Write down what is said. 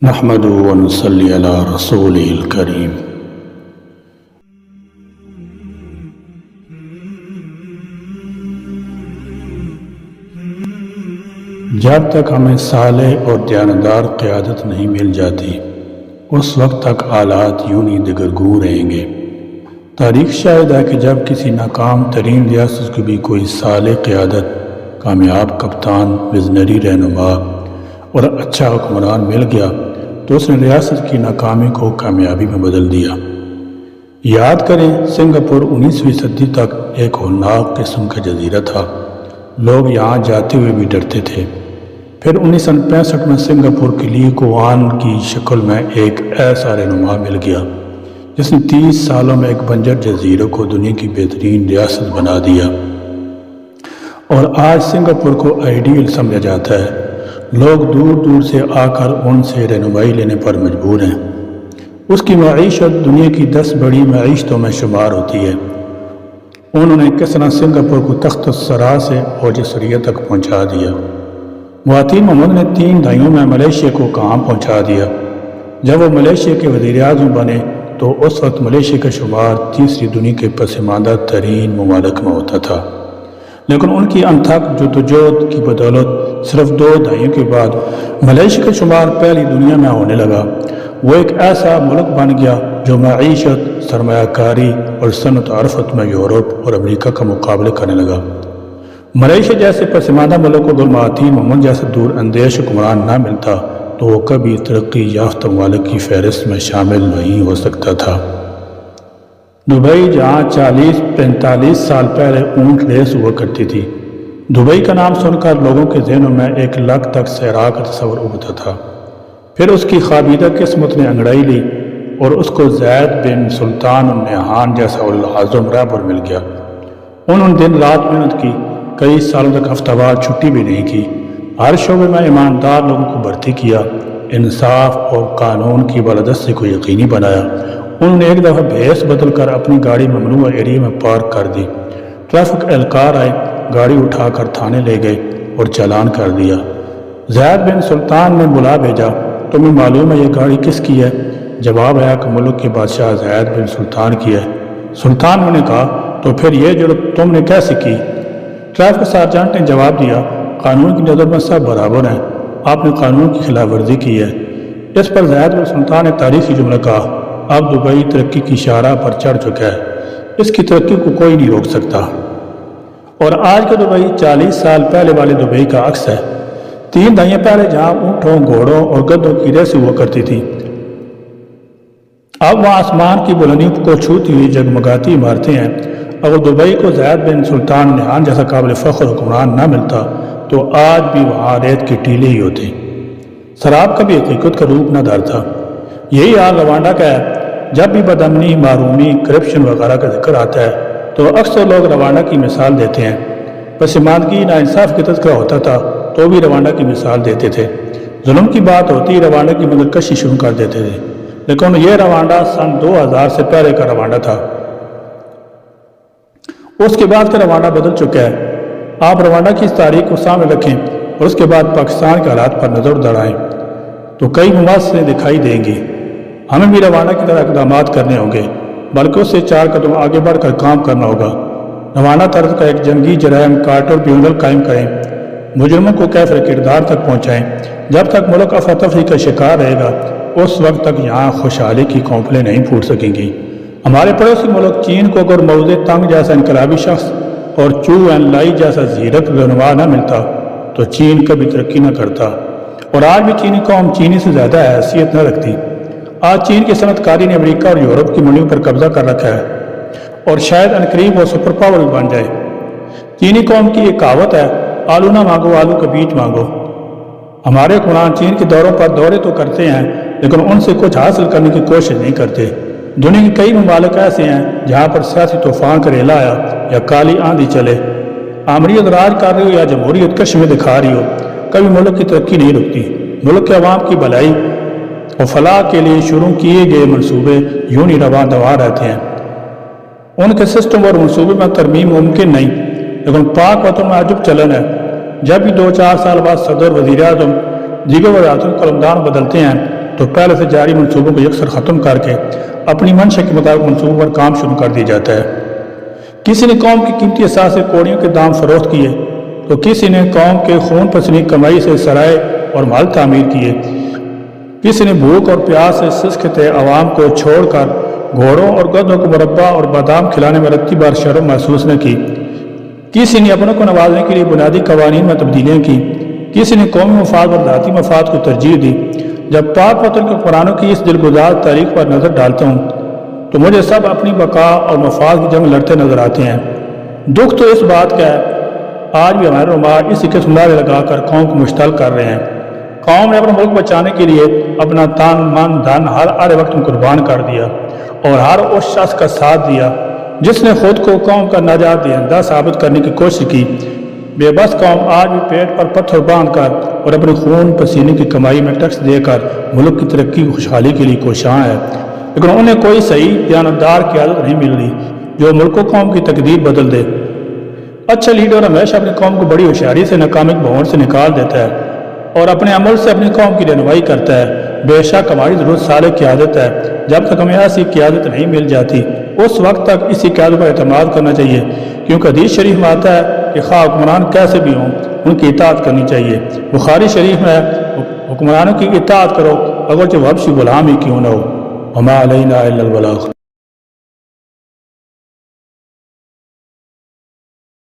نحمد ونصلی علی رسول الکریم۔ جب تک ہمیں صالح اور دیانتدار قیادت نہیں مل جاتی اس وقت تک حالات یوں ہی دگرگوں رہیں گے۔ تاریخ شاہد ہے کہ جب کسی ناکام ترین ریاست کو بھی کوئی صالح قیادت، کامیاب کپتان، وزنری رہنما اور اچھا حکمران مل گیا تو اس نے ریاست کی ناکامی کو کامیابی میں بدل دیا۔ یاد کریں، سنگاپور 19ویں صدی تک ایک ہولناک قسم کا جزیرہ تھا۔ لوگ یہاں جاتے ہوئے بھی ڈرتے تھے۔ پھر 1965 میں سنگاپور کے لیے کوان کی شکل میں ایک ایسا رہنما مل گیا جس نے 30 سالوں میں ایک بنجر جزیرے کو دنیا کی بہترین ریاست بنا دیا، اور آج سنگاپور کو آئیڈیل سمجھا جاتا ہے۔ لوگ دور دور سے آ کر ان سے رہنمائی لینے پر مجبور ہیں۔ اس کی معیشت دنیا کی 10 بڑی معیشتوں میں شمار ہوتی ہے۔ انہوں نے کس طرح سنگاپور کو تخت الثری سے اوج ثریت تک پہنچا دیا۔ مہاتیر محمد نے 3 دہائیوں میں ملیشیا کو کہاں پہنچا دیا۔ جب وہ ملیشیا کے وزیر اعظم بنے تو اس وقت ملیشیا کا شمار تیسری دنیا کے پسماندہ ترین ممالک میں ہوتا تھا، لیکن ان کی انتھک جدوجہد کی بدولت صرف 2 دہائیوں کے بعد ملیشیا کا شمار پہلی دنیا میں ہونے لگا۔ وہ ایک ایسا ملک بن گیا جو معیشت، سرمایہ کاری اور صنعت و حرفت میں یورپ اور امریکہ کا مقابلہ کرنے لگا۔ ملیشیا جیسے پسماندہ ملک کو اگر مہاتیر محمد جیسے دور اندیش حکمران نہ ملتا تو وہ کبھی ترقی یافتہ ممالک کی فہرست میں شامل نہیں ہو سکتا تھا۔ دبئی، جہاں 40-45 سال پہلے اونٹ ریس ہوا کرتی تھی، دبئی کا نام سن کر لوگوں کے ذہنوں میں 1 لاکھ تک صحرا کا تصور اگتا تھا۔ پھر اس کی خوابیدہ قسمت نے انگڑائی لی اور اس کو زید بن سلطان النہیان جیسا العظم رہبر مل گیا۔ انہوں نے دن رات محنت کی، کئی سالوں تک ہفتہ وار چھٹی بھی نہیں کی، ہر شعبے میں ایماندار لوگوں کو بھرتی کیا، انصاف اور قانون کی بالادستی کو یقینی بنایا۔ انہوں نے ایک دفعہ بھیس بدل کر اپنی گاڑی ممنوعہ ایریا میں پارک کر دی۔ ٹریفک اہلکار آئے، گاڑی اٹھا کر تھانے لے گئے اور چالان کر دیا۔ زید بن سلطان نے بلا بھیجا، تمہیں معلوم ہے یہ گاڑی کس کی ہے؟ جواب آیا کہ ملک کے بادشاہ زید بن سلطان کی ہے۔ سلطان نے کہا تو پھر یہ جرات تم نے کیسے کی؟ ٹریفک سارجنٹ نے جواب دیا، قانون کی نظر میں سب برابر ہیں، آپ نے قانون کی خلاف ورزی کی ہے۔ اس پر زید بن سلطان نے تاریخی جملہ کہا، اب دبئی ترقی کی شاہراہ پر چڑھ چکا ہے، اس کی ترقی کو کوئی نہیں روک سکتا۔ اور آج کا دبئی 40 سال پہلے والے دبئی کا عکس ہے۔ 3 دہائیاں پہلے جہاں اونٹوں، گھوڑوں اور گدھوں کی ریس ہوا کرتی تھی، اب وہاں آسمان کی بلندیوں کو چھوتی ہوئی جگمگاتی عمارتیں ہیں۔ اگر دبئی کو زید بن سلطان النہیان جیسا قابل فخر حکمران نہ ملتا تو آج بھی وہاں ریت کے ٹیلے ہی ہوتے، شراب کا بھی حقیقت کا روپ نہ دھارتا۔ یہی حال روانڈا کا ہے۔ جب بھی بدامنی، معرومی، کرپشن وغیرہ کا ذکر آتا ہے تو اکثر لوگ روانڈا کی مثال دیتے ہیں۔ پسماندگی، ناانصاف کی تذکرہ ہوتا تھا تو بھی روانڈا کی مثال دیتے تھے۔ ظلم کی بات ہوتی روانڈا کی مدد کشی شروع کر دیتے تھے، لیکن یہ روانڈا سن 2000 سے پہلے کا روانڈا تھا۔ اس کے بعد کا روانڈا بدل چکا ہے۔ آپ روانڈا کی اس تاریخ کو سامنے رکھیں اور اس کے بعد پاکستان کے حالات پر نظر دوڑائیں تو کئی مماثلیں دکھائی دیں گی۔ ہمیں بھی روانڈا کی طرح اقدامات کرنے ہوں گے، بلکہ اس سے 4 قدم آگے بڑھ کر کام کرنا ہوگا۔ روانڈا طرز کا ایک جنگی جرائم کارٹل ٹریبیونل قائم کریں، مجرموں کو کیفر کردار تک پہنچائیں۔ جب تک ملک افراتفری کا شکار رہے گا اس وقت تک یہاں خوشحالی کی کونپلیں نہیں پھوٹ سکیں گی۔ ہمارے پڑوسی ملک چین کو اگر موزے تنگ جیسا انقلابی شخص اور چو این لائی جیسا زیرک رہنما نہ ملتا تو چین کبھی ترقی نہ کرتا، اور آج بھی چینی قوم چینی سے زیادہ حیثیت نہ رکھتی۔ آج چین کی صنعت کاری نے امریکہ اور یورپ کی منڈیوں پر قبضہ کر رکھا ہے، اور شاید عنقریب وہ سپر پاور بھی بن جائے۔ چینی قوم کی ایک کہاوت ہے، آلو نہ مانگو، آلو کا بیج مانگو۔ ہمارے حکمران چین کے دوروں پر دورے تو کرتے ہیں لیکن ان سے کچھ حاصل کرنے کی کوشش نہیں کرتے۔ دنیا کے کئی ممالک ایسے ہیں جہاں پر سیاسی طوفان کا ریلا آیا یا کالی آندھی چلے، آمریت راج کر رہی ہو یا جمہوریت کشمے دکھا رہی ہو، کبھی ملک کی ترقی نہیں رکتی۔ ملک کے عوام کی بھلائی اور فلاح کے لیے شروع کیے گئے منصوبے یوں ہی رواں دوا رہتے ہیں۔ ان کے سسٹم اور منصوبے میں ترمیم ممکن نہیں، لیکن پاک وطن میں عجب چلن ہے۔ جب بھی 2-4 سال بعد صدر، وزیر اعظم، دیگر وزارتوں کے قلمدان بدلتے ہیں تو پہلے سے جاری منصوبوں کو یکسر ختم کر کے اپنی منشا کے مطابق منصوبوں پر کام شروع کر دیا جاتا ہے۔ کسی نے قوم کی قیمتی اثاثے کوڑیوں کے دام فروخت کیے تو کسی نے قوم کے خون پسینی کمائی سے سرائے اور محل تعمیر کیے، کسی نے بھوک اور پیاس سے سسکتے عوام کو چھوڑ کر گھوڑوں اور گدھوں کو مربع اور بادام کھلانے میں رتی بار شرم محسوس نہ کی، کسی نے اپنوں کو نوازنے کے لیے بنیادی قوانین میں تبدیلیاں کی، کسی نے قومی مفاد اور ذاتی مفاد کو ترجیح دی۔ جب پاک وطن کے حکمرانوں کی اس دلگزار تاریخ پر نظر ڈالتا ہوں تو مجھے سب اپنی بقا اور مفاد کی جنگ لڑتے نظر آتے ہیں۔ دکھ تو اس بات کا ہے آج بھی ہمارے رمال اسی قسم نعرے لگا کر قوم کو مشتعل کر رہے ہیں۔ قوم نے اپنا ملک بچانے کے لیے اپنا تن من دھن ہر وقت میں قربان کر دیا اور ہر اس شخص کا ساتھ دیا جس نے خود کو قوم کا نجات دہندہ ثابت کرنے کی کوشش کی۔ بے بس قوم آج بھی پیٹ پر پتھر باندھ کر اور اپنے خون پسینے کی کمائی میں ٹیکس دے کر ملک کی ترقی کی خوشحالی کے لیے کوشاں ہے، لیکن انہیں کوئی صحیح دیانتدار قیادت نہیں مل رہی جو ملک و قوم کی تقدیر بدل دے۔ اچھا لیڈر ہمیشہ اپنی قوم کو بڑی ہوشیاری سے ناکامی کے بھنور سے نکال دیتا ہے اور اپنے عمل سے اپنی قوم کی رہنمائی کرتا ہے۔ بے شک ہماری ضرورت صالح قیادت ہے، جب تک ہمیں ایسی قیادت نہیں مل جاتی اس وقت تک اسی قیادت پر اعتماد کرنا چاہیے، کیونکہ حدیث شریف میں آتا ہے کہ خواہ حکمران کیسے بھی ہوں ان کی اطاعت کرنی چاہیے۔ بخاری شریف میں حکمرانوں کی اطاعت کرو اگرچہ وہ حبشی غلام ہی کیوں نہ ہو۔ وما علینا الا البلاغ۔